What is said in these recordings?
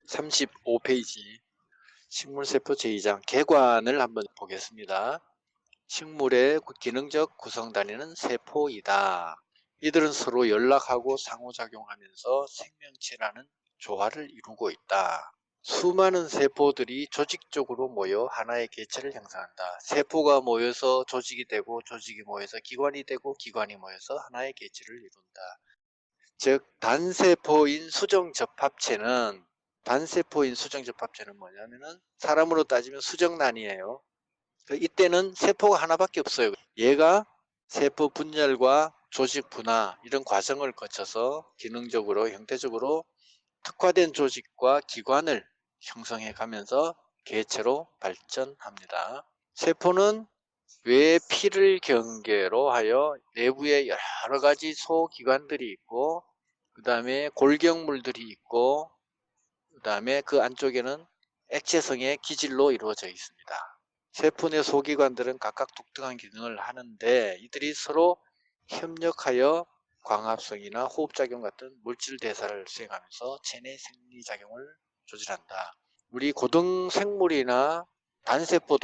35페이지 식물세포 제2장 개관을 한번 보겠습니다. 식물의 기능적 구성단위는 세포이다. 이들은 서로 연락하고 상호작용하면서 생명체라는 조화를 이루고 있다. 수많은 세포들이 조직적으로 모여 하나의 개체를 형성한다. 세포가 모여서 조직이 되고 조직이 모여서 기관이 되고 기관이 모여서 하나의 개체를 이룬다. 즉 단세포인 수정접합체는 뭐냐면은 사람으로 따지면 수정란이에요. 이때는 세포가 하나밖에 없어요. 얘가 세포 분열과 조직 분화 이런 과정을 거쳐서 기능적으로 형태적으로 특화된 조직과 기관을 형성해 가면서 개체로 발전합니다. 세포는 외 피를 경계로 하여 내부에 여러 가지 소기관들이 있고 그 다음에 골격물들이 있고 그 다음에 그 안쪽에는 액체성의 기질로 이루어져 있습니다. 세포 내 소기관들은 각각 독특한 기능을 하는데 이들이 서로 협력하여 광합성이나 호흡작용 같은 물질 대사를 수행하면서 체내 생리작용을 조절한다. 우리 고등생물이나 단세포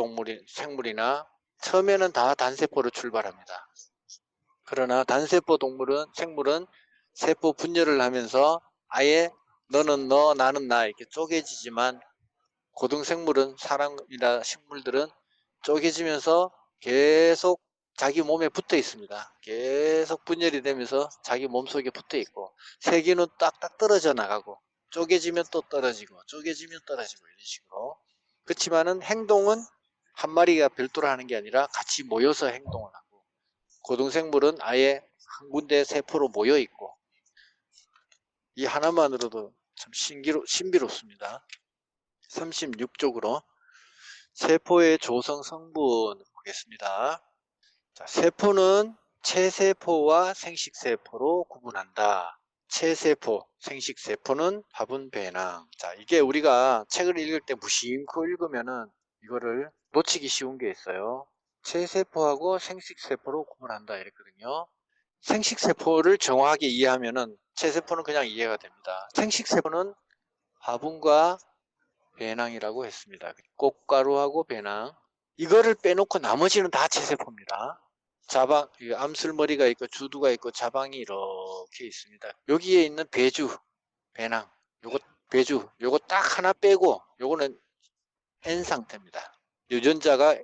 생물이나 처음에는 다 단세포로 출발합니다. 그러나 단세포 생물은 세포 분열을 하면서 아예 너는 너 나는 나 이렇게 쪼개지지만 고등생물은 사람이나 식물들은 쪼개지면서 계속 자기 몸에 붙어 있습니다. 계속 분열이 되면서 자기 몸속에 붙어 있고 세균은 딱딱 떨어져 나가고 쪼개지면 또 떨어지고 쪼개지면 떨어지고 이런 식으로. 그렇지만은 행동은 한 마리가 별도로 하는 게 아니라 같이 모여서 행동을 하고 고등생물은 아예 한 군데 세포로 모여 있고 이 하나만으로도 참 신비롭습니다. 36쪽으로 세포의 조성 성분 보겠습니다. 자, 세포는 체세포와 생식세포로 구분한다. 체세포, 생식세포는 화분 배낭. 자, 이게 우리가 책을 읽을 때 무심코 읽으면은 이거를 놓치기 쉬운 게 있어요. 체세포하고 생식세포로 구분한다 이랬거든요. 생식세포를 정확하게 이해하면은 체세포는 그냥 이해가 됩니다. 생식세포는 화분과 배낭이라고 했습니다. 꽃가루하고 배낭. 이거를 빼놓고 나머지는 다 체세포입니다. 자방, 암술머리가 있고 주두가 있고 자방이 이렇게 있습니다. 여기에 있는 배주, 배낭, 요거 배주, 요거 딱 하나 빼고 요거는 N 상태입니다. 유전자가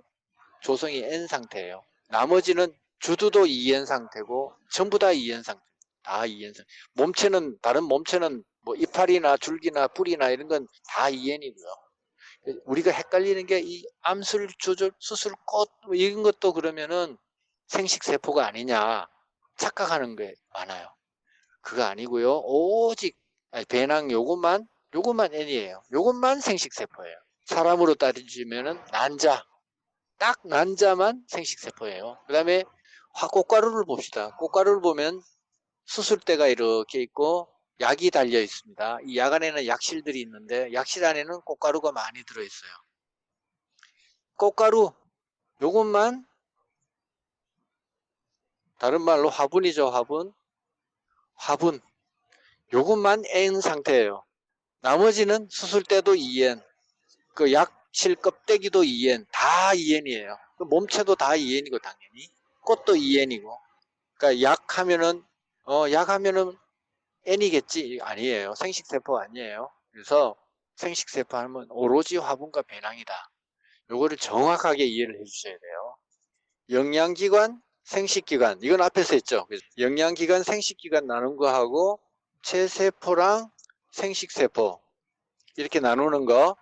조성이 N 상태예요. 나머지는 주두도 EN 상태고 전부 다 EN 상태. 다 EN 상태. 몸체는 다른 몸체는 뭐 이파리나 줄기나 뿌리나 이런 건 다 EN이고요. 우리가 헷갈리는 게 이 암술, 주술, 수술꽃 이런 것도 그러면은 생식세포가 아니냐 착각하는 게 많아요. 그거 아니고요. 오직 배낭 요것만 N이에요. 요것만 생식세포예요. 사람으로 따지면은 난자, 딱 난자만 생식세포예요. 그 다음에 꽃가루를 봅시다. 꽃가루를 보면 수술대가 이렇게 있고 약이 달려 있습니다. 이 약 안에는 약실들이 있는데 약실 안에는 꽃가루가 많이 들어있어요. 꽃가루 요것만 다른 말로 화분이죠. 화분 요것만 N 상태예요. 나머지는 수술대도 EN, 그 약실 껍데기도 EN, 다 EN이에요. 그 몸체도 다 EN이고 당연히 꽃도 EN이고. 그러니까 약하면은 N이겠지 아니에요. 생식세포 아니에요. 그래서 생식세포 하면 오로지 화분과 배낭이다. 요거를 정확하게 이해를 해주셔야 돼요. 영양기관, 생식기관 이건 앞에서 했죠. 영양기관, 생식기관 나눈 거하고 체세포랑 생식세포 이렇게 나누는 거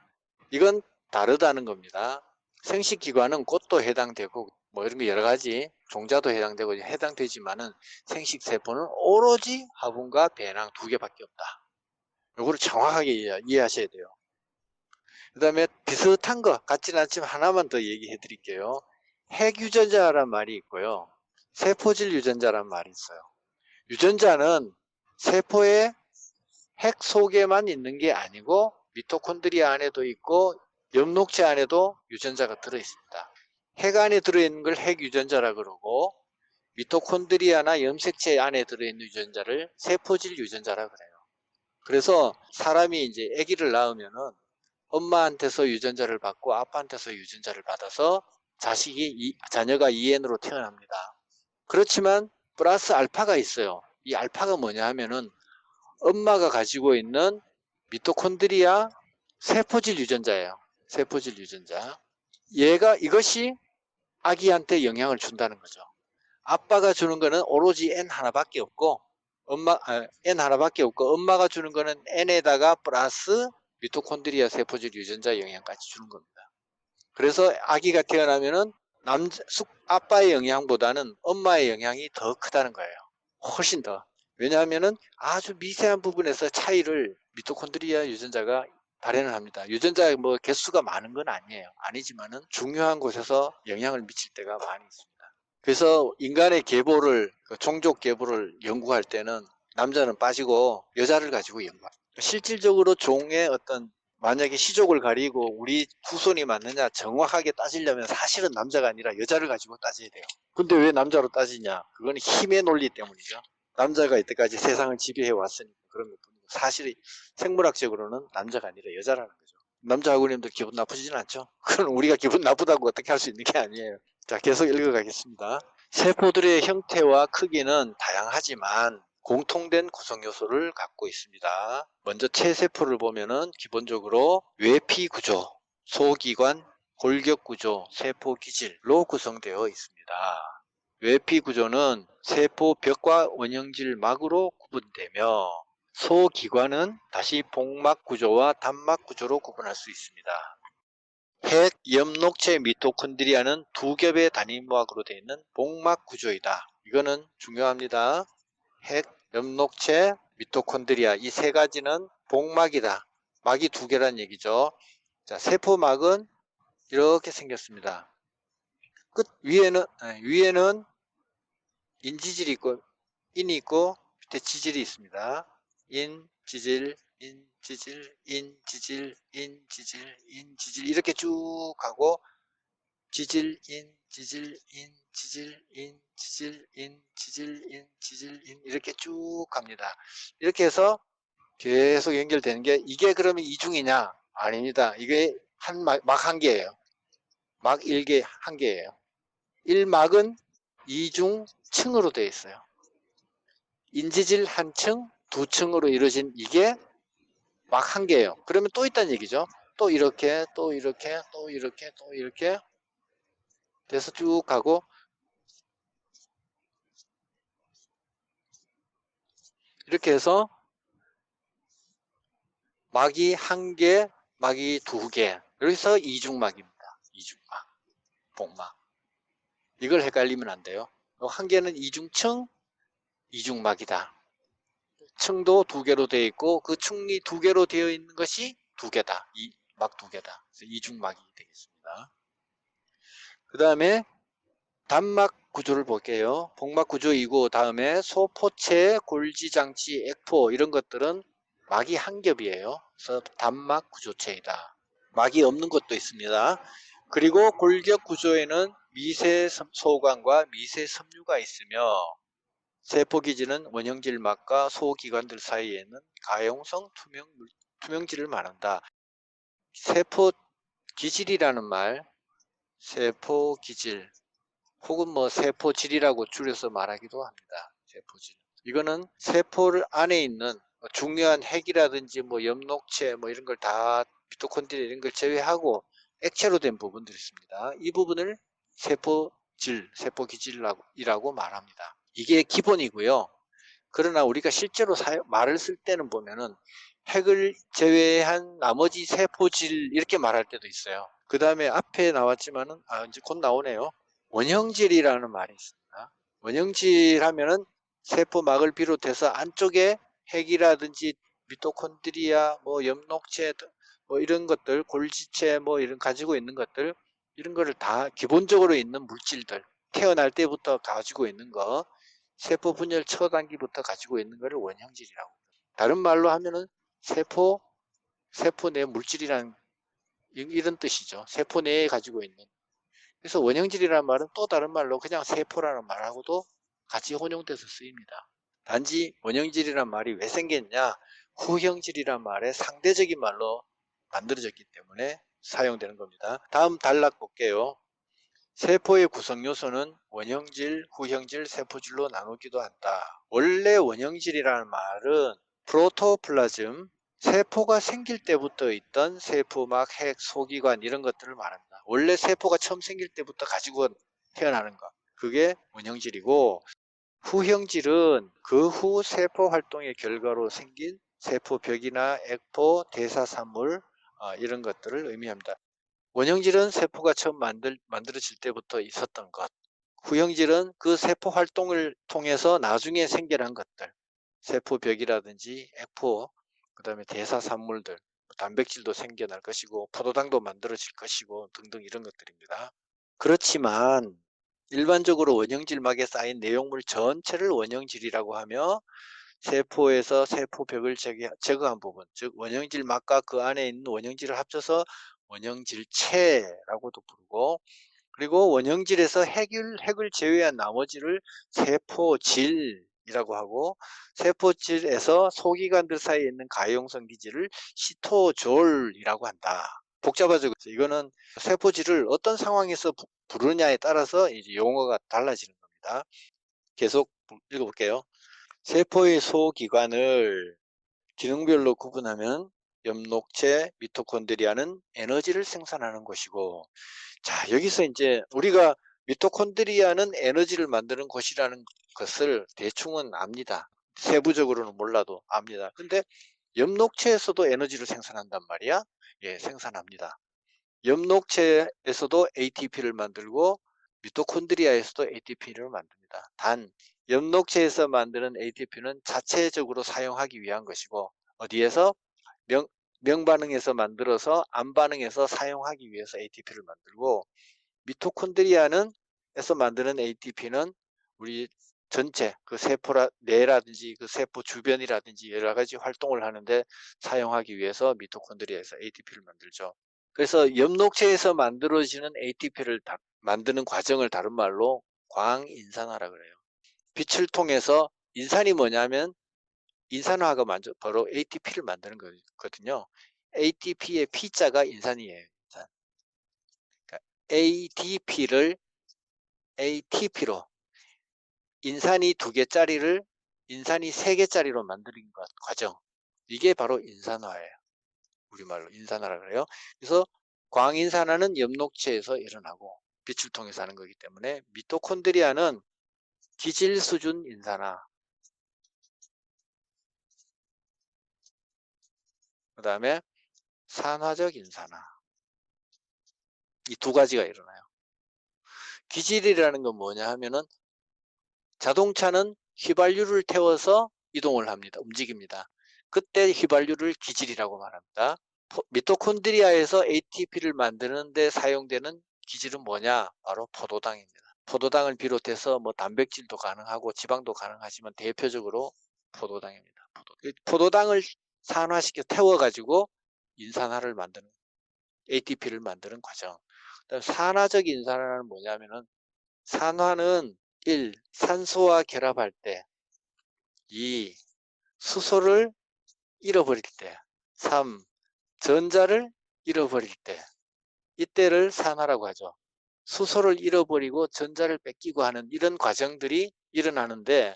이건 다르다는 겁니다. 생식기관은 꽃도 해당되고 뭐 이런 거 여러 가지 종자도 해당되고 해당되지만은 생식세포는 오로지 화분과 배낭 두 개밖에 없다. 요거를 정확하게 이해하셔야 돼요. 그 다음에 비슷한 거 같지는 않지만 하나만 더 얘기해 드릴게요. 핵유전자란 말이 있고요. 세포질 유전자란 말이 있어요. 유전자는 세포의 핵 속에만 있는 게 아니고 미토콘드리아 안에도 있고 엽록체 안에도 유전자가 들어있습니다. 핵 안에 들어있는 걸 핵유전자라 그러고 미토콘드리아나 염색체 안에 들어있는 유전자를 세포질 유전자라 그래요. 그래서 사람이 이제 아기를 낳으면은 엄마한테서 유전자를 받고 아빠한테서 유전자를 받아서 자녀가 EN으로 태어납니다. 그렇지만 플러스 알파가 있어요. 이 알파가 뭐냐 하면은 엄마가 가지고 있는 미토콘드리아 세포질 유전자예요. 세포질 유전자. 이것이 아기한테 영향을 준다는 거죠. 아빠가 주는 거는 오로지 N 하나밖에 없고 N 하나밖에 없고 엄마가 주는 거는 N에다가 플러스 미토콘드리아 세포질 유전자 영향까지 주는 겁니다. 그래서 아기가 태어나면은 아빠의 영향보다는 엄마의 영향이 더 크다는 거예요. 훨씬 더. 왜냐하면은 아주 미세한 부분에서 차이를 미토콘드리아 유전자가 발현을 합니다. 유전자 뭐 개수가 많은 건 아니지만은 중요한 곳에서 영향을 미칠 때가 많이 있습니다. 그래서 인간의 계보를 종족 계보를 연구할 때는 남자는 빠지고 여자를 가지고 연구합니다. 실질적으로 종의 어떤 만약에 시족을 가리고 우리 후손이 맞느냐 정확하게 따지려면 사실은 남자가 아니라 여자를 가지고 따져야 돼요. 근데 왜 남자로 따지냐? 그건 힘의 논리 때문이죠. 남자가 이때까지 세상을 지배해 왔으니까 그런 것뿐이고 사실이 생물학적으로는 남자가 아니라 여자라는 거죠. 남자 학우님들 기분 나쁘지는 않죠? 그건 우리가 기분 나쁘다고 어떻게 할 수 있는 게 아니에요. 자, 계속 읽어가겠습니다. 세포들의 형태와 크기는 다양하지만 공통된 구성 요소를 갖고 있습니다. 먼저 체세포를 보면은 기본적으로 외피 구조, 소기관, 골격 구조, 세포 기질로 구성되어 있습니다. 외피 구조는 세포 벽과 원형질 막으로 구분되며 소기관은 다시 복막 구조와 단막 구조로 구분할 수 있습니다. 핵 엽록체 미토콘드리아는 두 겹의 단위막으로 되어 있는 복막 구조이다. 이거는 중요합니다. 핵 엽록체 미토콘드리아 이 세 가지는 복막이다. 막이 두 개란 얘기죠. 자, 세포막은 이렇게 생겼습니다. 끝 위에는 인지질이 있고 인이 있고 밑에 지질이 있습니다. 인지질 인지질 인지질 인지질 인지질 이렇게 쭉 가고 지질 인지질 인지질 인지질 인지질 인지질 인 이렇게 쭉 갑니다. 이렇게 해서 계속 연결되는 게 이게 그러면 이중이냐? 아닙니다. 이게 막 한 개예요. 막 1개 한 개예요. 1막은 2중 층으로 되어 있어요. 인지질 한 층, 두 층으로 이루어진 이게 막 한 개예요. 그러면 또 있다는 얘기죠. 또 이렇게, 또 이렇게, 또 이렇게, 또 이렇게 돼서 쭉 가고 이렇게 해서 막이 한 개, 막이 두 개. 여기서 이중막입니다. 이중막, 복막. 이걸 헷갈리면 안 돼요. 한 개는 이중층, 이중막이다. 층도 두 개로 되어 있고 그 층이 두 개로 되어 있는 것이 두 개다. 막 두 개다. 그래서 이중막이 되겠습니다. 그 다음에 단막 구조를 볼게요. 복막 구조이고 다음에 소포체, 골지장치, 액포 이런 것들은 막이 한 겹이에요. 그래서 단막 구조체이다. 막이 없는 것도 있습니다. 그리고 골격 구조에는 미세 소관과 미세 섬유가 있으며 세포 기질은 원형질 막과 소기관들 사이에는 가용성 투명질을 말한다. 세포 기질이라는 말, 세포 기질 혹은 뭐 세포질이라고 줄여서 말하기도 합니다. 세포질. 이거는 세포를 안에 있는 중요한 핵이라든지 뭐 엽록체 뭐 이런 걸 다 미토콘드리아 이런 걸 제외하고 액체로 된 부분들이 있습니다. 이 부분을 세포질, 세포기질이라고 말합니다. 이게 기본이고요. 그러나 우리가 실제로 말을 쓸 때는 보면은 핵을 제외한 나머지 세포질 이렇게 말할 때도 있어요. 그 다음에 앞에 나왔지만은 이제 곧 나오네요. 원형질이라는 말이 있습니다. 원형질 하면은 세포막을 비롯해서 안쪽에 핵이라든지 미토콘드리아, 뭐 엽록체, 뭐 이런 것들, 골지체, 뭐 이런 가지고 있는 것들, 이런 거를 다 기본적으로 있는 물질들, 태어날 때부터 가지고 있는 거, 세포 분열 첫 단기부터 가지고 있는 거를 원형질이라고. 다른 말로 하면은 세포 내 물질이란 이런 뜻이죠. 세포 내에 가지고 있는. 그래서 원형질이라는 말은 또 다른 말로 그냥 세포라는 말하고도 같이 혼용돼서 쓰입니다. 단지 원형질이라는 말이 왜 생겼냐? 후형질이란 말의 상대적인 말로 만들어졌기 때문에 사용되는 겁니다. 다음 단락 볼게요. 세포의 구성 요소는 원형질, 후형질, 세포질로 나누기도 한다. 원래 원형질이라는 말은 프로토플라즘, 세포가 생길 때부터 있던 세포막, 핵, 소기관 이런 것들을 말합니다. 원래 세포가 처음 생길 때부터 가지고 태어나는 것. 그게 원형질이고, 후형질은 그 후 세포 활동의 결과로 생긴 세포벽이나 액포, 대사산물 이런 것들을 의미합니다. 원형질은 세포가 처음 만들어질 때부터 있었던 것. 후형질은 그 세포 활동을 통해서 나중에 생겨난 것들. 세포벽이라든지 액포, 그 다음에 대사산물들, 단백질도 생겨날 것이고 포도당도 만들어질 것이고 등등 이런 것들입니다. 그렇지만 일반적으로 원형질막에 쌓인 내용물 전체를 원형질이라고 하며 세포에서 세포벽을 제거한 부분, 즉 원형질막과 그 안에 있는 원형질을 합쳐서 원형질체라고도 부르고, 그리고 원형질에서 핵을 제외한 나머지를 세포질이라고 하고, 세포질에서 소기관들 사이에 있는 가용성 기질을 시토졸이라고 한다. 복잡하죠. 이거는 세포질을 어떤 상황에서 부르냐에 따라서 이제 용어가 달라지는 겁니다. 계속 읽어볼게요. 세포의 소기관을 기능별로 구분하면 엽록체, 미토콘드리아는 에너지를 생산하는 곳이고, 자, 여기서 이제 우리가 미토콘드리아는 에너지를 만드는 곳이라는 것을 대충은 압니다. 세부적으로는 몰라도 압니다. 근데 엽록체에서도 에너지를 생산한단 말이야. 예, 생산합니다. 엽록체에서도 ATP를 만들고 미토콘드리아에서도 ATP를 만듭니다. 단 엽록체에서 만드는 ATP는 자체적으로 사용하기 위한 것이고, 어디에서? 명반응에서 만들어서 암반응에서 사용하기 위해서 ATP를 만들고, 미토콘드리아는 에서 만드는 ATP는 우리 전체 그 뇌라든지 그 세포 주변이라든지 여러 가지 활동을 하는데 사용하기 위해서 미토콘드리아에서 ATP를 만들죠. 그래서 엽록체에서 만들어지는 ATP를 만드는 과정을 다른 말로 광인산화라 그래요. 빛을 통해서, 인산이 뭐냐면 인산화가 바로 ATP를 만드는 거거든요. ATP의 P자가 인산이에요. 그러니까 ATP를 ATP로, 인산이 2개짜리를 인산이 3개짜리로 만드는 과정. 이게 바로 인산화예요. 우리말로 인산화라 그래요. 그래서 광인산화는 엽록체에서 일어나고 빛을 통해서 하는 거기 때문에 미토콘드리아는 기질 수준 인산화, 그 다음에 산화적 인산화, 이 2가지가 일어나요. 기질이라는 건 뭐냐 하면은, 자동차는 휘발유를 태워서 이동을 합니다. 움직입니다. 그때 휘발유를 기질이라고 말합니다. 미토콘드리아에서 ATP를 만드는 데 사용되는 기질은 뭐냐? 바로 포도당입니다. 포도당을 비롯해서 뭐 단백질도 가능하고 지방도 가능하지만 대표적으로 포도당입니다. 포도당을 산화시켜 태워가지고 인산화를 만드는, ATP를 만드는 과정. 산화적 인산화는 뭐냐면은, 산화는 1. 산소와 결합할 때, 2. 수소를 잃어버릴 때, 3. 전자를 잃어버릴 때, 이때를 산화라고 하죠. 수소를 잃어버리고 전자를 뺏기고 하는 이런 과정들이 일어나는데,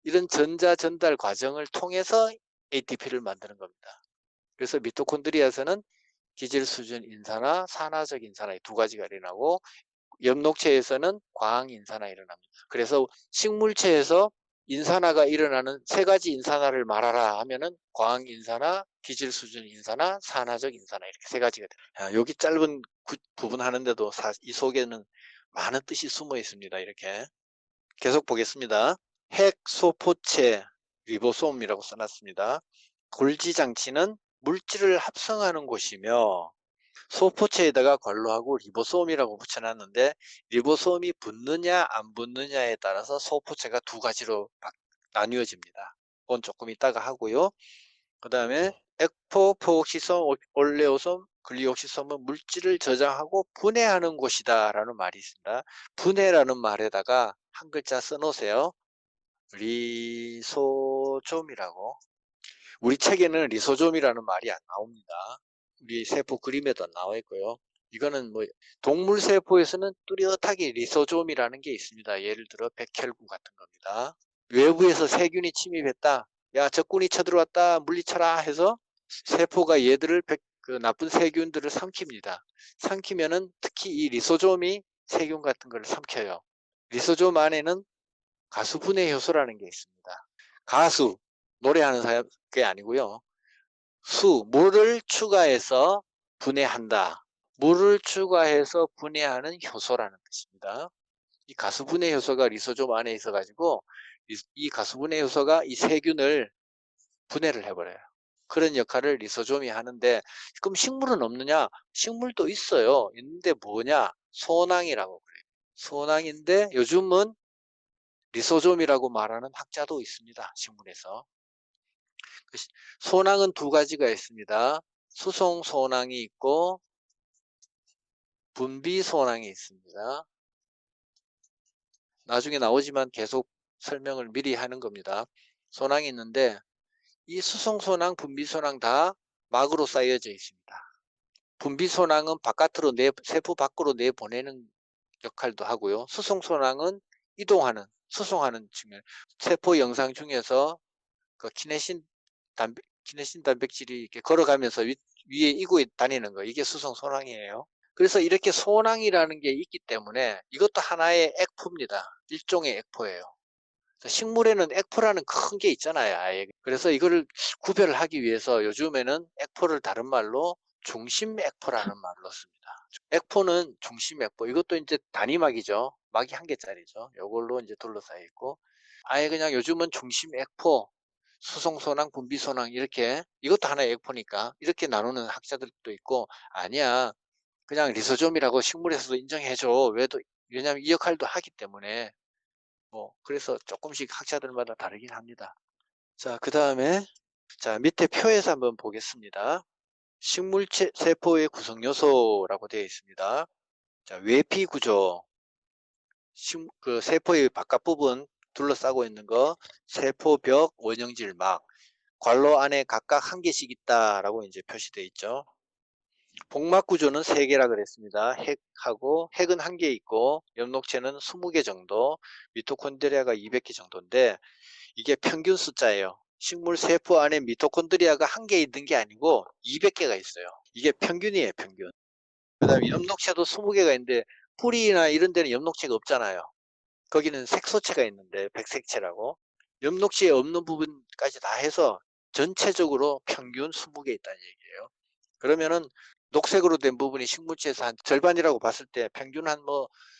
이런 전자 전달 과정을 통해서 ATP를 만드는 겁니다. 그래서 미토콘드리아에서는 기질 수준 인산화, 산화적 인산화 2가지가 일어나고, 엽록체에서는 광 인산화 일어납니다. 그래서 식물체에서 인산화가 일어나는 3가지 인산화를 말하라 하면은 광 인산화, 기질 수준 인산화, 산화적 인산화, 이렇게 3가지가 돼요. 여기 짧은 부분 하는데도 이 속에는 많은 뜻이 숨어 있습니다. 이렇게 계속 보겠습니다. 핵 소포체 리보솜이라고 써놨습니다. 골지 장치는 물질을 합성하는 곳이며, 소포체에다가 괄호하고 리보솜이라고 붙여놨는데, 리보솜이 붙느냐 안 붙느냐에 따라서 소포체가 2가지로 나뉘어집니다. 그건 조금 이따가 하고요. 그 다음에 액포, 포옥시솜, 올레오솜, 글리옥시솜은 물질을 저장하고 분해하는 곳이다 라는 말이 있습니다. 분해라는 말에다가 한 글자 써놓으세요. 리소좀이라고. 우리 책에는 리소좀이라는 말이 안 나옵니다. 우리 세포 그림에도 안 나와 있고요. 이거는 뭐 동물 세포에서는 뚜렷하게 리소좀이라는 게 있습니다. 예를 들어 백혈구 같은 겁니다. 외부에서 세균이 침입했다. 야, 적군이 쳐들어왔다. 물리쳐라 해서 세포가 얘들을 그 나쁜 세균들을 삼킵니다. 삼키면은 특히 이 리소좀이 세균 같은 걸 삼켜요. 리소좀 안에는 가수분해 효소라는 게 있습니다. 가수, 노래하는 사람 그게 아니고요. 물을 추가해서 분해한다. 물을 추가해서 분해하는 효소라는 뜻입니다. 이 가수분해 효소가 리소좀 안에 있어가지고 이 가수분해 효소가 이 세균을 분해를 해버려요. 그런 역할을 리소좀이 하는데, 그럼 식물은 없느냐? 식물도 있어요. 있는데 뭐냐? 소낭이라고 그래요. 소낭인데 요즘은 리소좀이라고 말하는 학자도 있습니다. 식물에서. 소낭은 두 가지가 있습니다. 수송소낭이 있고 분비소낭이 있습니다. 나중에 나오지만 계속 설명을 미리 하는 겁니다. 소낭이 있는데 이 수송소낭, 분비소낭 다 막으로 쌓여져 있습니다. 분비소낭은 바깥으로 세포 밖으로 내보내는 역할도 하고요. 수송소낭은 이동하는, 수송하는 측면. 세포 영상 중에서 그 키네신 단백질이 이렇게 걸어가면서 위에 이고 다니는 거, 이게 수송소낭이에요. 그래서 이렇게 소낭이라는 게 있기 때문에 이것도 하나의 액포입니다. 일종의 액포예요. 식물에는 액포라는 큰 게 있잖아요, 아예. 그래서 이거를 구별을 하기 위해서 요즘에는 액포를 다른 말로 중심액포라는 말로 씁니다. 액포는 중심액포, 이것도 이제 단위막이죠. 막이 한 개짜리죠. 이걸로 이제 둘러싸여 있고, 아예 그냥 요즘은 중심액포, 수송소낭, 분비소낭 이렇게, 이것도 하나의 액포니까 이렇게 나누는 학자들도 있고, 아니야, 그냥 리소좀이라고 식물에서도 인정해줘. 왜냐면 이 역할도 하기 때문에. 그래서 조금씩 학자들마다 다르긴 합니다. 자, 그 다음에, 자, 밑에 표에서 한번 보겠습니다. 식물 세포의 구성 요소라고 되어 있습니다. 자, 외피 구조. 그 세포의 바깥 부분 둘러싸고 있는 거, 세포벽, 원형질 막, 관로 안에 각각 한 개씩 있다라고 이제 표시되어 있죠. 복막 구조는 3개라 그랬습니다. 핵은 1개 있고, 엽록체는 20개 정도, 미토콘드리아가 200개 정도인데, 이게 평균 숫자예요. 식물 세포 안에 미토콘드리아가 1개 있는 게 아니고 200개가 있어요. 이게 평균이에요, 평균. 그 다음에 엽록체도 20개가 있는데, 뿌리나 이런 데는 엽록체가 없잖아요. 거기는 색소체가 있는데, 백색체라고. 엽록체에 없는 부분까지 다 해서 전체적으로 평균 20개 있다는 얘기예요. 그러면은 녹색으로 된 부분이 식물체에서 한 절반이라고 봤을 때 평균 한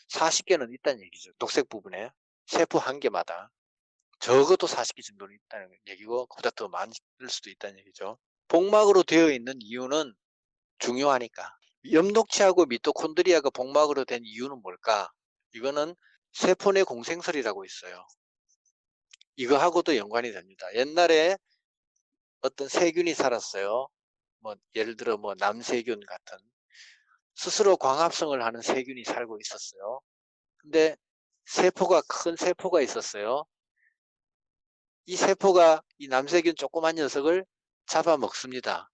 40개는 있다는 얘기죠. 녹색 부분에. 세포 한 개마다. 적어도 40개 정도는 있다는 얘기고, 그보다 더 많을 수도 있다는 얘기죠. 복막으로 되어 있는 이유는 중요하니까. 엽록체하고 미토콘드리아가 복막으로 된 이유는 뭘까? 이거는 세포 내 공생설이라고 있어요. 이거하고도 연관이 됩니다. 옛날에 어떤 세균이 살았어요. 예를 들어 남세균 같은 스스로 광합성을 하는 세균이 살고 있었어요. 근데 큰 세포가 있었어요. 이 세포가 이 남세균 조그만 녀석을 잡아먹습니다.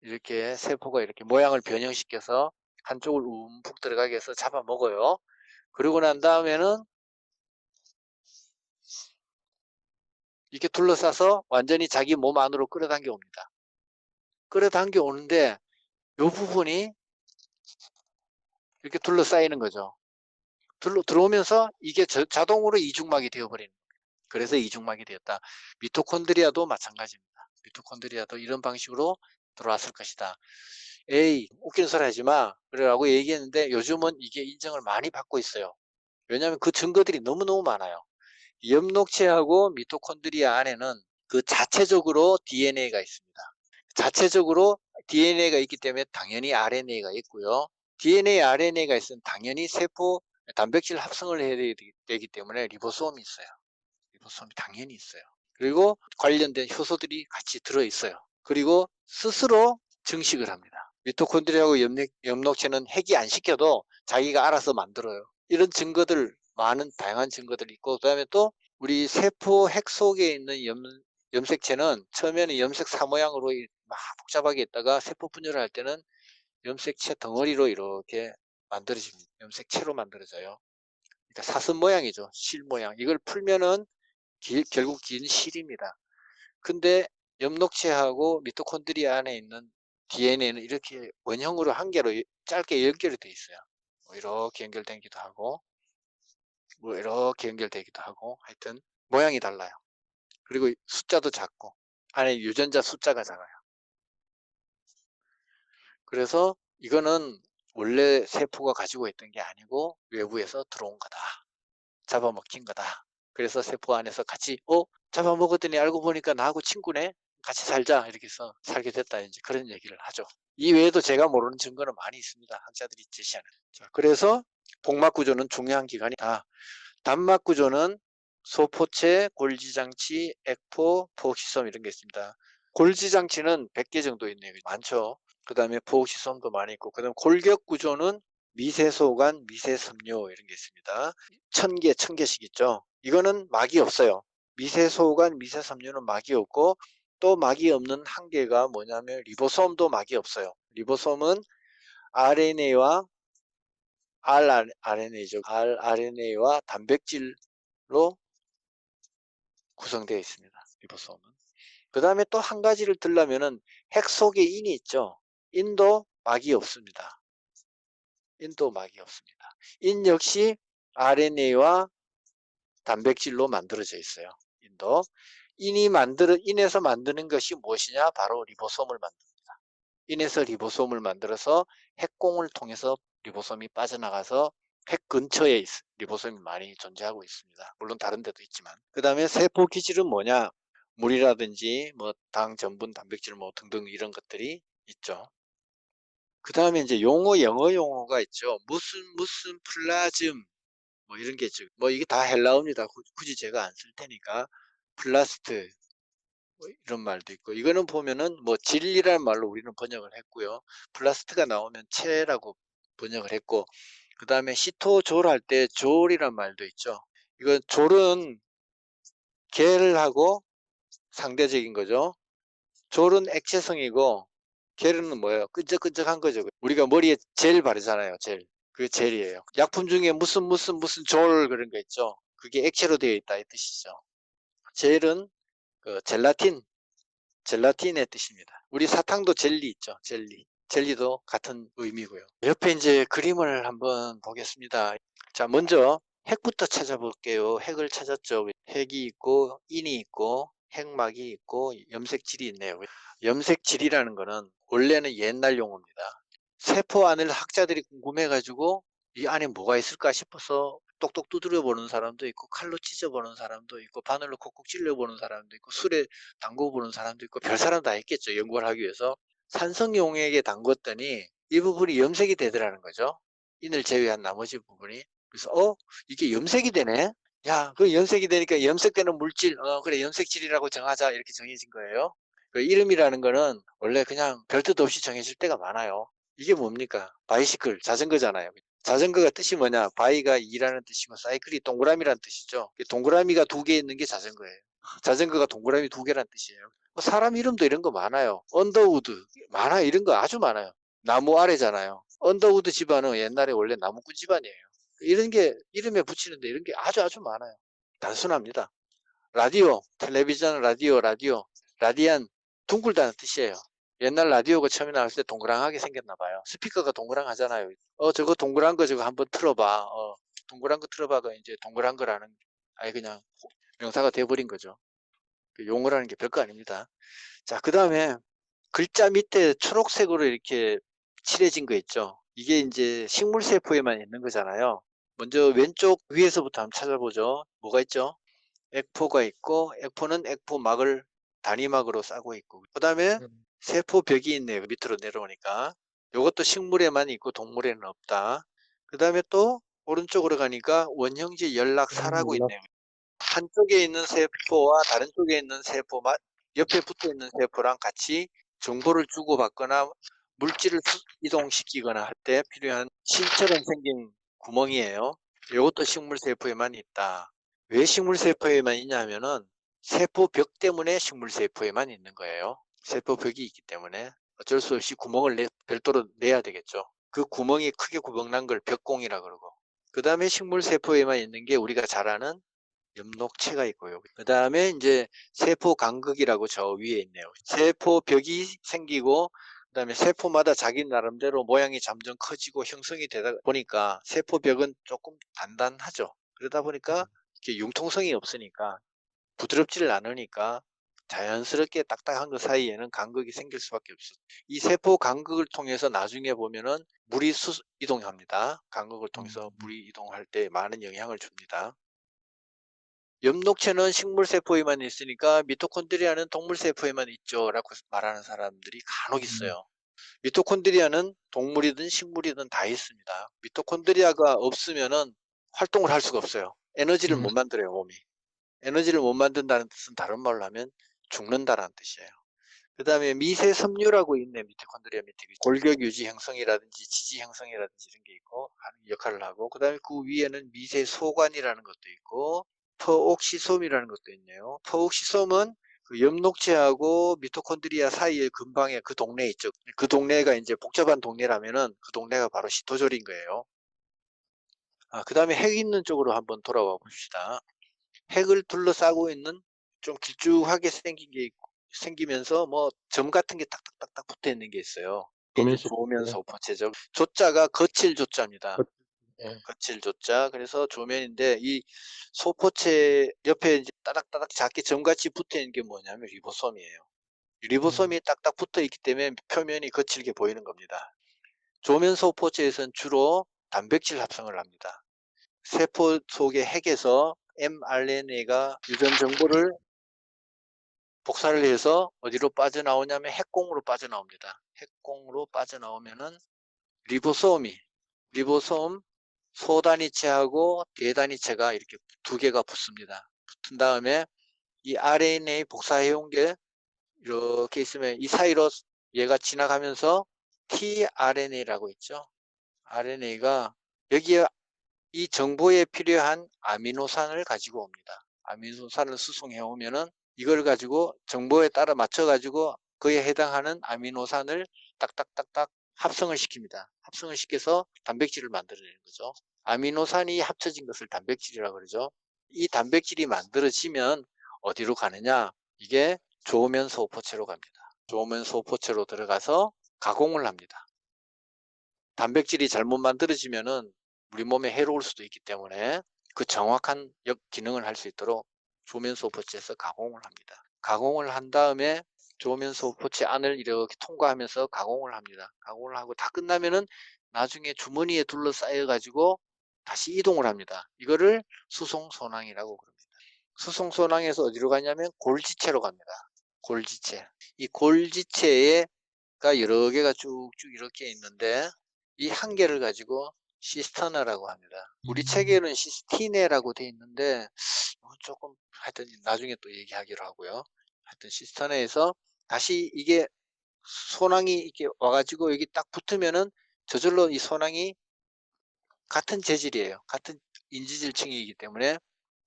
이렇게 세포가 이렇게 모양을 변형시켜서 한쪽을 움푹 들어가게 해서 잡아먹어요. 그러고 난 다음에는 이렇게 둘러싸서 완전히 자기 몸 안으로 끌어당겨 옵니다. 끌어당겨 오는데 이 부분이 이렇게 둘러싸이는 거죠. 들어오면서 이게 자동으로 이중막이 되어버리는 거예요. 그래서 이중막이 되었다. 미토콘드리아도 마찬가지입니다. 미토콘드리아도 이런 방식으로 들어왔을 것이다. 에이, 웃기는 소리 하지 마. 그래라고 얘기했는데 요즘은 이게 인정을 많이 받고 있어요. 왜냐하면 그 증거들이 너무너무 많아요. 엽록체하고 미토콘드리아 안에는 그 자체적으로 DNA가 있습니다. 자체적으로 DNA가 있기 때문에 당연히 RNA가 있고요. DNA, RNA가 있으면 당연히 세포 단백질 합성을 해야 되기 때문에 리보솜이 있어요. 리보솜이 당연히 있어요. 그리고 관련된 효소들이 같이 들어있어요. 그리고 스스로 증식을 합니다. 미토콘드리아하고 엽록체는 핵이 안 시켜도 자기가 알아서 만들어요. 이런 증거들, 많은 다양한 증거들이 있고, 그 다음에 또 우리 세포 핵 속에 있는 염색체는 처음에는 염색 사모양으로 막 복잡하게 있다가 세포 분열을 할 때는 염색체 덩어리로 이렇게 만들어집니다. 염색체로 만들어져요. 그러니까 사슴 모양이죠. 실 모양. 이걸 풀면은 결국 긴 실입니다. 근데 엽록체하고 미토콘드리아 안에 있는 DNA는 이렇게 원형으로 한 개로 짧게 연결이 돼 있어요. 뭐 이렇게 연결되기도 하고, 뭐 이렇게 연결되기도 하고, 하여튼 모양이 달라요. 그리고 숫자도 작고, 안에 유전자 숫자가 작아요. 그래서 이거는 원래 세포가 가지고 있던 게 아니고 외부에서 들어온 거다. 잡아먹힌 거다. 그래서 세포 안에서 같이 잡아먹었더니 알고 보니까 나하고 친구네. 같이 살자 이렇게 해서 살게 됐다. 이제 그런 얘기를 하죠. 이 외에도 제가 모르는 증거는 많이 있습니다. 학자들이 제시하는. 자, 그래서 복막 구조는 중요한 기관이다. 단막 구조는 소포체, 골지장치, 액포, 포옥시솜 이런 게 있습니다. 골지장치는 100개 정도 있네요. 많죠. 그 다음에 포옥시솜도 많이 있고, 그 다음에 골격 구조는 미세소관, 미세섬유 이런 게 있습니다. 1000개씩 있죠. 이거는 막이 없어요. 미세소관, 미세섬유는 막이 없고, 또 막이 없는 한 개가 뭐냐면 리보솜도 막이 없어요. 리보솜은 RNA와 rRNA죠. rRNA와 단백질로 구성되어 있습니다. 리보솜은. 그 다음에 또 한 가지를 들려면은 핵 속에 인이 있죠. 인도 막이 없습니다. 인도 막이 없습니다. 인 역시 RNA와 단백질로 만들어져 있어요. 인도. 인에서 만드는 것이 무엇이냐? 바로 리보솜을 만듭니다. 인에서 리보솜을 만들어서 핵공을 통해서 리보솜이 빠져나가서 핵 근처에 리보솜이 많이 존재하고 있습니다. 물론 다른 데도 있지만. 그 다음에 세포 기질은 뭐냐? 물이라든지 뭐 당, 전분, 단백질 뭐 등등 이런 것들이 있죠. 그 다음에 이제 영어 용어가 있죠. 무슨 플라즘 뭐 이런 게 있죠. 뭐 이게 다 헬라어입니다. 굳이 제가 안 쓸 테니까. 플라스트 뭐 이런 말도 있고, 이거는 보면은 뭐 질이라는 말로 우리는 번역을 했고요. 플라스트가 나오면 체라고 번역을 했고, 그 다음에 시토졸 할 때 졸이란 말도 있죠. 이건 졸은 겔하고 상대적인 거죠. 졸은 액체성이고 겔은 뭐예요? 끈적끈적한 거죠. 우리가 머리에 젤 바르잖아요. 젤. 그게 젤이에요. 약품 중에 무슨 졸 그런 거 있죠. 그게 액체로 되어 있다 이 뜻이죠. 젤은 그 젤라틴의 뜻입니다. 우리 사탕도 젤리 있죠. 젤리도 같은 의미고요. 옆에 이제 그림을 한번 보겠습니다. 자, 먼저 핵부터 찾아볼게요. 핵을 찾았죠. 핵이 있고 인이 있고 핵막이 있고 염색질이 있네요. 염색질이라는 거는 원래는 옛날 용어입니다. 세포 안을 학자들이 궁금해가지고 이 안에 뭐가 있을까 싶어서 똑똑 두드려 보는 사람도 있고 칼로 찢어보는 사람도 있고 바늘로 콕콕 찔러보는 사람도 있고 술에 담궈보는 사람도 있고 별 사람 다 있겠죠. 연구를 하기 위해서. 산성용액에 담궜더니 이 부분이 염색이 되더라는 거죠. 인을 제외한 나머지 부분이. 그래서 이게 염색이 되네. 야, 그 염색이 되니까 염색되는 물질, 그래 염색질이라고 정하자 이렇게 정해진 거예요. 그 이름이라는 거는 원래 그냥 별 뜻 없이 정해질 때가 많아요. 이게 뭡니까? 바이시클, 자전거잖아요. 자전거가 뜻이 뭐냐? 바이가 2라는 뜻이고 사이클이 동그라미라는 뜻이죠. 동그라미가 2개 있는 게 자전거예요. 자전거가 동그라미 2개라는 뜻이에요. 사람 이름도 이런 거 많아요. 언더우드 많아요. 이런 거 아주 많아요. 나무 아래잖아요. 언더우드 집안은 옛날에 원래 나무꾼 집안이에요. 이런 게 이름에 붙이는데 이런 게 아주 많아요. 단순합니다. 라디오, 텔레비전 라디오, 라디안 둥글다는 뜻이에요. 옛날 라디오가 처음에 나왔을 때 동그랑하게 생겼나 봐요. 스피커가 동그랑하잖아요. 저거 동그란 거 저거 한번 틀어봐. 동그란 거 틀어봐가 이제 동그란 거라는 아예 그냥 명사가 돼버린 거죠. 용어라는 게 별거 아닙니다. 자, 그 다음에 글자 밑에 초록색으로 이렇게 칠해진 거 있죠. 이게 이제 식물세포에만 있는 거잖아요. 먼저 왼쪽 위에서부터 한번 찾아보죠. 뭐가 있죠? 액포가 있고, 액포는 액포막을 단위막으로 싸고 있고, 그 다음에 세포벽이 있네요. 밑으로 내려오니까. 이것도 식물에만 있고 동물에는 없다. 그 다음에 또 오른쪽으로 가니까 원형질 연락사라고 있네요. 한쪽에 있는 세포와 다른 쪽에 있는 세포, 옆에 붙어 있는 세포랑 같이 정보를 주고받거나 물질을 이동시키거나 할 때 필요한 실처럼 생긴 구멍이에요. 이것도 식물세포에만 있다. 왜 식물세포에만 있냐면은 세포벽 때문에 식물세포에만 있는 거예요. 세포벽이 있기 때문에 어쩔 수 없이 구멍을 별도로 내야 되겠죠. 그 구멍이 크게 구멍난 걸 벽공이라 그러고, 그 다음에 식물세포에만 있는 게 우리가 잘 아는 엽록체가 있고요. 그 다음에 이제 세포 간극이라고 저 위에 있네요. 세포벽이 생기고, 그 다음에 세포마다 자기 나름대로 모양이 점점 커지고 형성이 되다 보니까 세포벽은 조금 단단하죠. 그러다 보니까 이렇게 융통성이 없으니까, 부드럽지를 않으니까 자연스럽게 딱딱한 그 사이에는 간극이 생길 수밖에 없어요. 이 세포 간극을 통해서 나중에 보면은 물이 이동합니다. 간극을 통해서 물이 이동할 때 많은 영향을 줍니다. 엽록체는 식물세포에만 있으니까 미토콘드리아는 동물세포에만 있죠 라고 말하는 사람들이 간혹 있어요. 미토콘드리아는 동물이든 식물이든 다 있습니다. 미토콘드리아가 없으면은 활동을 할 수가 없어요. 에너지를 못 만들어요, 몸이. 에너지를 못 만든다는 뜻은 다른 말로 하면 죽는다라는 뜻이에요. 그 다음에 미세 섬유라고 있네. 미토콘드리아 밑에 골격 유지 형성이라든지 지지 형성이라든지 이런 게 있고 하는 역할을 하고, 그 다음에 그 위에는 미세 소관이라는 것도 있고 퍼옥시솜이라는 것도 있네요. 퍼옥시솜은 그 엽록체하고 미토콘드리아 사이의 근방에 그 동네에 있죠. 그 동네가 이제 복잡한 동네라면은 그 동네가 바로 시토졸인 거예요. 그 다음에 핵 있는 쪽으로 한번 돌아와 봅시다. 핵을 둘러싸고 있는 좀 길쭉하게 생기면서 뭐 점 같은 게 딱딱딱딱 붙어 있는 게 있어요. 이제 조면 소포체죠. 조자가 거칠 조자입니다. 거칠 조자. 그래서 조면인데 이 소포체 옆에 이제 따닥따닥 작게 점같이 붙어 있는 게 뭐냐면 리보솜이에요. 리보솜이 딱딱 붙어 있기 때문에 표면이 거칠게 보이는 겁니다. 조면 소포체에서는 주로 단백질 합성을 합니다. 세포 속의 핵에서 mRNA가 유전 정보를 복사를 해서 어디로 빠져나오냐면 핵공으로 빠져나옵니다. 핵공으로 빠져나오면은 리보솜 소단위체하고 대단위체가 이렇게 두 개가 붙습니다. 붙은 다음에 이 RNA 복사해온 게 이렇게 있으면 이 사이로 얘가 지나가면서 tRNA라고 있죠. RNA가 여기에 이 정보에 필요한 아미노산을 가지고 옵니다. 아미노산을 수송해 오면은 이걸 가지고 정보에 따라 맞춰 가지고 그에 해당하는 아미노산을 딱딱딱딱 합성을 시킵니다. 합성을 시켜서 단백질을 만들어내는 거죠. 아미노산이 합쳐진 것을 단백질이라고 그러죠. 이 단백질이 만들어지면 어디로 가느냐? 이게 조면 소포체로 갑니다. 조면 소포체로 들어가서 가공을 합니다. 단백질이 잘못 만들어지면은 우리 몸에 해로울 수도 있기 때문에 그 정확한 기능을 할 수 있도록 조면 소포체에서 가공을 합니다. 가공을 한 다음에 조면 소포체 안을 이렇게 통과하면서 가공을 합니다. 가공을 하고 다 끝나면은 나중에 주머니에 둘러싸여 가지고 다시 이동을 합니다. 이거를 수송소낭이라고 그럽니다. 수송소낭에서 어디로 가냐면 골지체로 갑니다. 골지체. 이 골지체가 여러 개가 쭉쭉 이렇게 있는데 이 한 개를 가지고 시스터나라고 합니다. 우리 책에는 시스티네라고 돼 있는데 조금 하여튼 나중에 또 얘기하기로 하고요. 하여튼 시스터네에서 다시 이게 소낭이 이렇게 와가지고 여기 딱 붙으면은 저절로 이 소낭이 같은 재질이에요. 같은 인지질층이기 때문에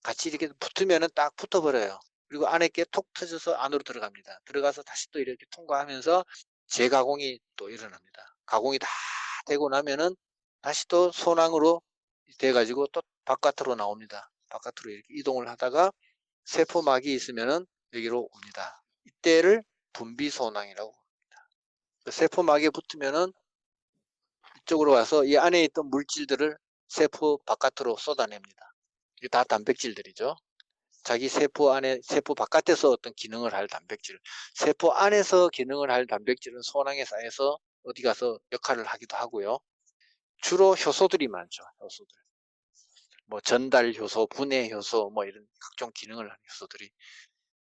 같이 이렇게 붙으면은 딱 붙어버려요. 그리고 안에 게 톡 터져서 안으로 들어갑니다. 들어가서 다시 또 이렇게 통과하면서 재가공이 또 일어납니다. 가공이 다 되고 나면은 다시 또 소낭으로 돼가지고 또 바깥으로 나옵니다. 바깥으로 이렇게 이동을 하다가 세포막이 있으면은 여기로 옵니다. 이때를 분비소낭이라고 합니다. 세포막에 붙으면은 이쪽으로 와서 이 안에 있던 물질들을 세포 바깥으로 쏟아냅니다. 이게 다 단백질들이죠. 자기 세포 안에, 세포 바깥에서 어떤 기능을 할 단백질, 세포 안에서 기능을 할 단백질은 소낭에 쌓여서 어디 가서 역할을 하기도 하고요. 주로 효소들이 많죠. 효소들. 뭐 전달 효소, 분해 효소, 뭐 이런 각종 기능을 하는 효소들이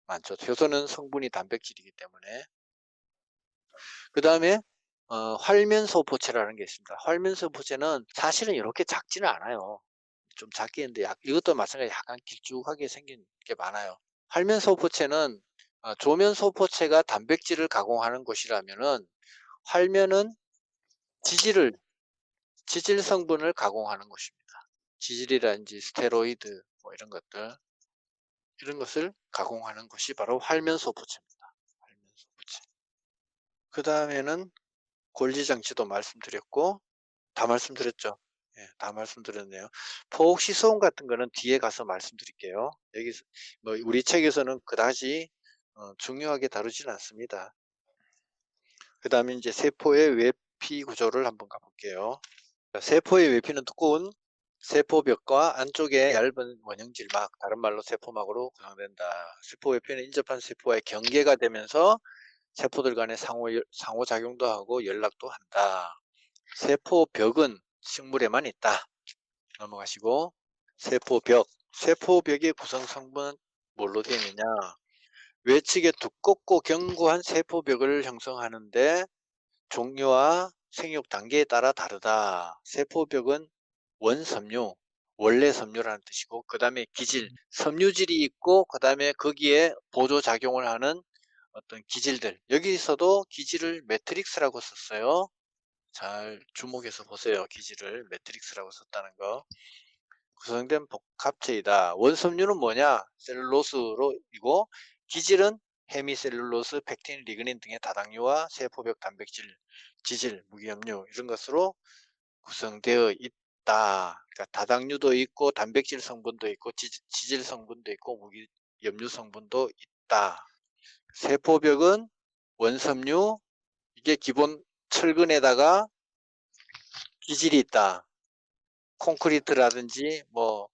많죠. 효소는 성분이 단백질이기 때문에. 그 다음에 활면소포체라는 게 있습니다. 활면소포체는 사실은 이렇게 작지는 않아요. 좀 작게 있는데 이것도 마찬가지로 약간 길쭉하게 생긴 게 많아요. 활면소포체는 조면소포체가 단백질을 가공하는 곳이라면은 활면은 지질 성분을 가공하는 곳입니다. 지질이라든지 스테로이드 뭐 이런 것들. 이런 것을 가공하는 것이 바로 활면소 부체입니다. 활면소 부체. 그 다음에는 골지장치도 말씀드렸고, 다 말씀드렸죠. 예, 다 말씀드렸네요. 포옥시소음 같은 거는 뒤에 가서 말씀드릴게요. 여기서 뭐 우리 책에서는 그다지 중요하게 다루진 않습니다. 그 다음에 이제 세포의 외피 구조를 한번 가볼게요. 세포의 외피는 두꺼운 세포벽과 안쪽에 얇은 원형질막, 다른 말로 세포막으로 구성된다. 세포 외피는 인접한 세포와의 경계가 되면서 세포들 간의 상호작용도 하고 연락도 한다. 세포벽은 식물에만 있다. 넘어가시고, 세포벽의 구성 성분은 뭘로 되어 있느냐? 외측에 두껍고 견고한 세포벽을 형성하는데 종류와 생육 단계에 따라 다르다. 세포벽은 원섬유, 원래 섬유라는 뜻이고, 그 다음에 기질, 섬유질이 있고, 그 다음에 거기에 보조작용을 하는 어떤 기질들. 여기서도 기질을 매트릭스라고 썼어요. 잘 주목해서 보세요. 기질을 매트릭스라고 썼다는 거. 구성된 복합체이다. 원섬유는 뭐냐? 셀룰로스로이고, 기질은 헤미셀룰로스, 펙틴, 리그닌 등의 다당류와 세포벽 단백질, 지질, 무기염류 이런 것으로 구성되어 있다. 그러니까 다당류도 있고 단백질 성분도 있고 지질 성분도 있고 무기염류 성분도 있다. 세포벽은 원섬유, 이게 기본 철근에다가 기질이 있다. 콘크리트라든지 뭐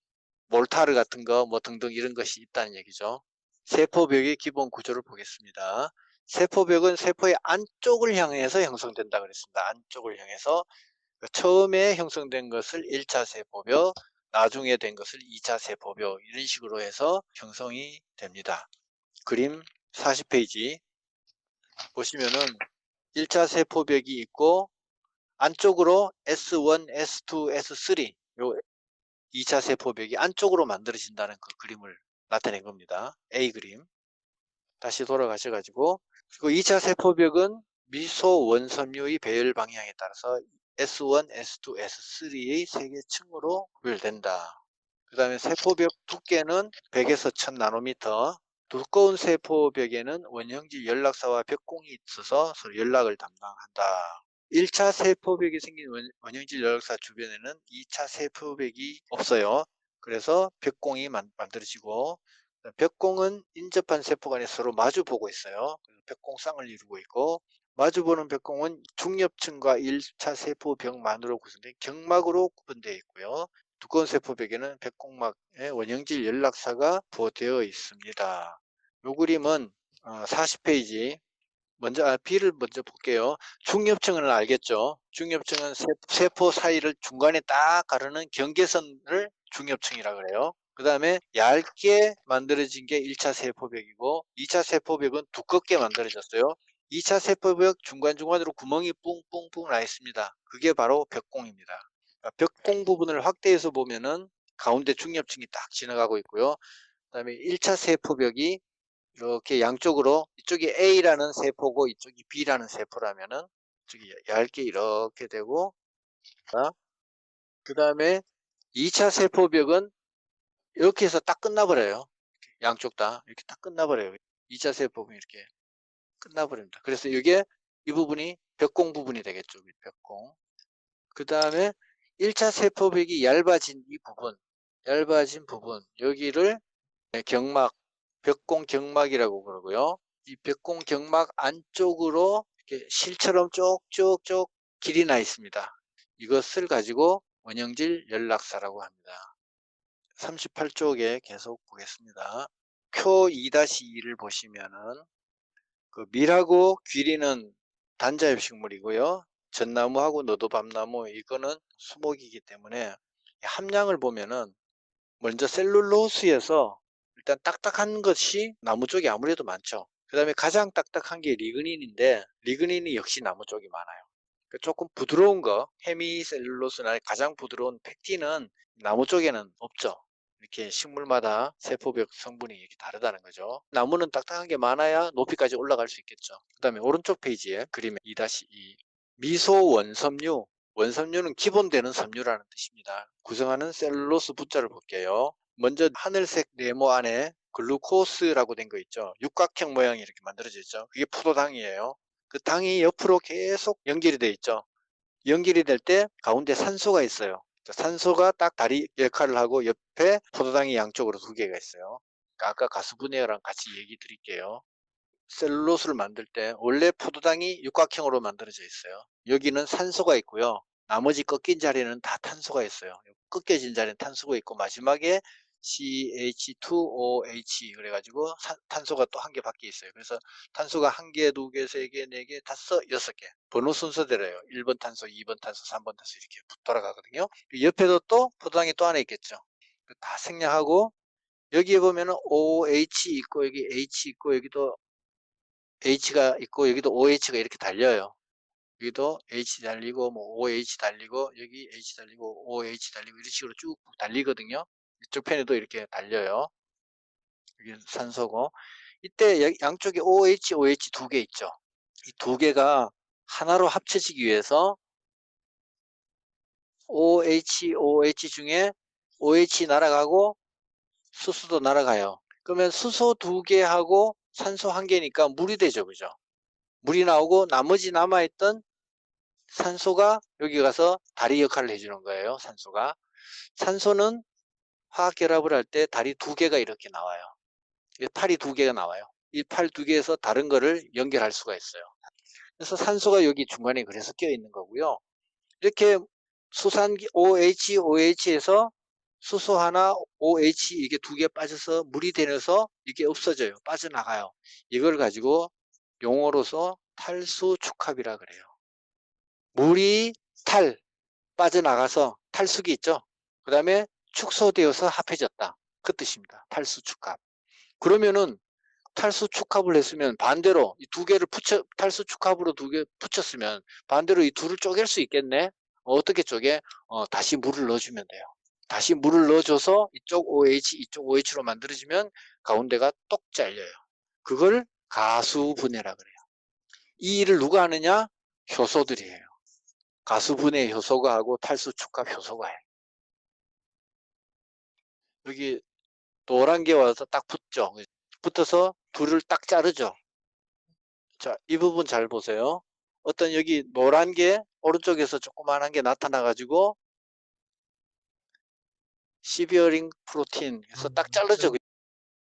몰타르 같은 거 뭐 등등 이런 것이 있다는 얘기죠. 세포벽의 기본 구조를 보겠습니다. 세포벽은 세포의 안쪽을 향해서 형성된다 그랬습니다. 안쪽을 향해서 처음에 형성된 것을 1차 세포벽, 나중에 된 것을 2차 세포벽 이런 식으로 해서 형성이 됩니다. 그림 40페이지 보시면은 1차 세포벽이 있고 안쪽으로 S1, S2, S3 요 2차 세포벽이 안쪽으로 만들어진다는 그 그림을 나타낸 겁니다. A 그림. 다시 돌아가셔가지고 그 2차 세포벽은 미소 원섬유의 배열 방향에 따라서 S1, S2, S3의 3개 층으로 구별된다. 그 다음에 세포벽 두께는 100에서 1000나노미터. 두꺼운 세포벽에는 원형질 연락사와 벽공이 있어서 서로 연락을 담당한다. 1차 세포벽이 생긴 원형질 연락사 주변에는 2차 세포벽이 없어요. 그래서 벽공이 만들어지고, 벽공은 인접한 세포 간에 서로 마주보고 있어요. 벽공쌍을 이루고 있고, 마주보는 벽공은 중엽층과 1차 세포벽만으로 구성된 경막으로 구분되어 있고요. 두꺼운 세포벽에는 벽공막의 원형질 연락사가 부호되어 있습니다. 이 그림은 40페이지 B를 먼저 볼게요. 중엽층은 알겠죠? 중엽층은 세포 사이를 중간에 딱 가르는 경계선을 중엽층이라 그래요. 그 다음에 얇게 만들어진 게 1차 세포벽이고 2차 세포벽은 두껍게 만들어졌어요. 2차 세포벽 중간중간으로 구멍이 뿡뿡뿡 나 있습니다. 그게 바로 벽공입니다. 벽공 부분을 확대해서 보면은 가운데 중엽층이 딱 지나가고 있고요. 그 다음에 1차 세포벽이 이렇게 양쪽으로 이쪽이 A라는 세포고 이쪽이 B라는 세포라면은 이쪽이 얇게 이렇게 되고, 그 다음에 2차 세포벽은 이렇게 해서 딱 끝나버려요. 양쪽 다 이렇게 딱 끝나버려요. 2차 세포벽이 이렇게 끝나버립니다. 그래서 이게 이 부분이 벽공 부분이 되겠죠. 벽공. 그 다음에 1차 세포벽이 얇아진 이 부분, 여기를 경막, 벽공 경막이라고 그러고요. 이 벽공 경막 안쪽으로 이렇게 실처럼 쭉쭉쭉 길이 나 있습니다. 이것을 가지고 원형질 연락사라고 합니다. 38쪽에 계속 보겠습니다. 표 2-2를 보시면은 그 밀하고 귀리는 단자엽식물이고요. 전나무하고 너도밤나무 이거는 수목이기 때문에 함량을 보면은 먼저 셀룰로스에서 일단 딱딱한 것이 나무 쪽이 아무래도 많죠. 그 다음에 가장 딱딱한 게 리그닌인데 리그닌이 역시 나무 쪽이 많아요. 조금 부드러운 거 헤미셀룰로스나 가장 부드러운 펙틴은 나무 쪽에는 없죠. 이렇게 식물마다 세포벽 성분이 이렇게 다르다는 거죠. 나무는 딱딱한 게 많아야 높이까지 올라갈 수 있겠죠. 그 다음에 오른쪽 페이지에 그림에 2-2 미소 원섬유, 원섬유는 기본되는 섬유라는 뜻입니다. 구성하는 셀룰로스 분자를 볼게요. 먼저 하늘색 네모 안에 글루코스라고 된 거 있죠. 육각형 모양이 이렇게 만들어져 있죠. 그게 포도당이에요. 그 당이 옆으로 계속 연결이 돼 있죠. 연결이 될 때 가운데 산소가 있어요. 산소가 딱 다리 역할을 하고 옆에 포도당이 양쪽으로 두 개가 있어요. 아까 가수분해랑 같이 얘기 드릴게요. 셀룰로스를 만들 때 원래 포도당이 육각형으로 만들어져 있어요. 여기는 산소가 있고요. 나머지 꺾인 자리는 다 탄소가 있어요. 꺾여진 자리는 탄소가 있고 마지막에 CH2OH 그래가지고 탄소가 또 한 개 밖에 있어요. 그래서 탄소가 한 개, 두 개, 세 개, 네 개, 다섯, 여섯 개. 번호 순서대로요. 1번 탄소, 2번 탄소, 3번 탄소 이렇게 돌아가거든요. 옆에도 또 포도당이 또 하나 있겠죠. 다 생략하고 여기에 보면은 OH 있고 여기 H 있고 여기도 H가 있고 여기도 OH가 이렇게 달려요. 여기도 H 달리고 뭐 OH 달리고 여기 H 달리고 OH 달리고 이런 식으로 쭉 달리거든요. 이쪽 편에도 이렇게 달려요. 여기 산소고 이때 양쪽에 OH, OH 두 개 있죠. 이 두 개가 하나로 합쳐지기 위해서 OH, OH 중에 OH 날아가고 수소도 날아가요. 그러면 수소 두 개하고 산소 한 개니까 물이 되죠. 그죠? 물이 나오고 나머지 남아있던 산소가 여기 가서 다리 역할을 해주는 거예요. 산소는 화학 결합을 할 때 다리 두 개가 이렇게 나와요. 팔이 두 개가 나와요. 이 팔 두 개에서 다른 거를 연결할 수가 있어요. 그래서 산소가 여기 중간에 그래서 껴 있는 거고요. 이렇게 수산기 OH, OH에서 수소 하나, OH 이게 두 개 빠져서 물이 되면서 이게 없어져요. 빠져나가요. 이걸 가지고 용어로서 탈수축합이라 그래요. 물이 빠져나가서 탈수기 있죠. 그 다음에 축소되어서 합해졌다. 그 뜻입니다. 탈수축합. 그러면은 탈수축합을 했으면 반대로 이 두 개를 탈수축합으로 두 개 붙였으면 반대로 이 둘을 쪼갤 수 있겠네. 어떻게 쪼개? 다시 물을 넣어주면 돼요. 다시 물을 넣어줘서 이쪽 OH, 이쪽 OH로 만들어지면 가운데가 똑 잘려요. 그걸 가수분해라 그래요. 이 일을 누가 하느냐? 효소들이 해요. 가수분해 효소가 하고 탈수축합 효소가 해요. 여기 노란 게 와서 딱 붙죠. 붙어서 둘을 딱 자르죠. 자, 이 부분 잘 보세요. 어떤 여기 노란 게 오른쪽에서 조그만한 게 나타나가지고 시비어링 프로틴 해서 딱 자르죠.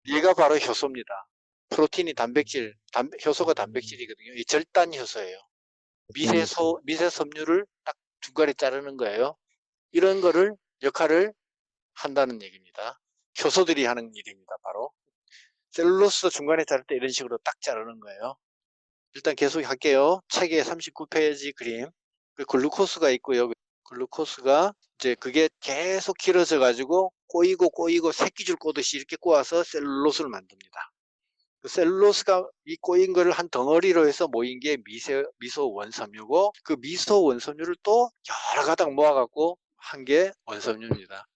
얘가 바로 효소입니다. 프로틴이 단백질, 효소가 단백질이거든요. 이 절단 효소예요. 미세 섬유를 딱 중간에 자르는 거예요. 이런 거를 역할을 한다는 얘기입니다. 효소들이 하는 일입니다. 바로 셀룰로스 중간에 자를 때 이런 식으로 딱 자르는 거예요. 일단 계속 할게요. 책에 39페이지 그림. 글루코스가 있고요. 글루코스가 이제 그게 계속 길어져 가지고 꼬이고 새끼줄 꼬듯이 이렇게 꼬아서 셀룰로스를 만듭니다. 그 셀룰로스가 이 꼬인 거를 한 덩어리로 해서 모인 게 미소 원섬유고 그 미소 원섬유를 또 여러 가닥 모아 갖고 한 게 원섬유입니다.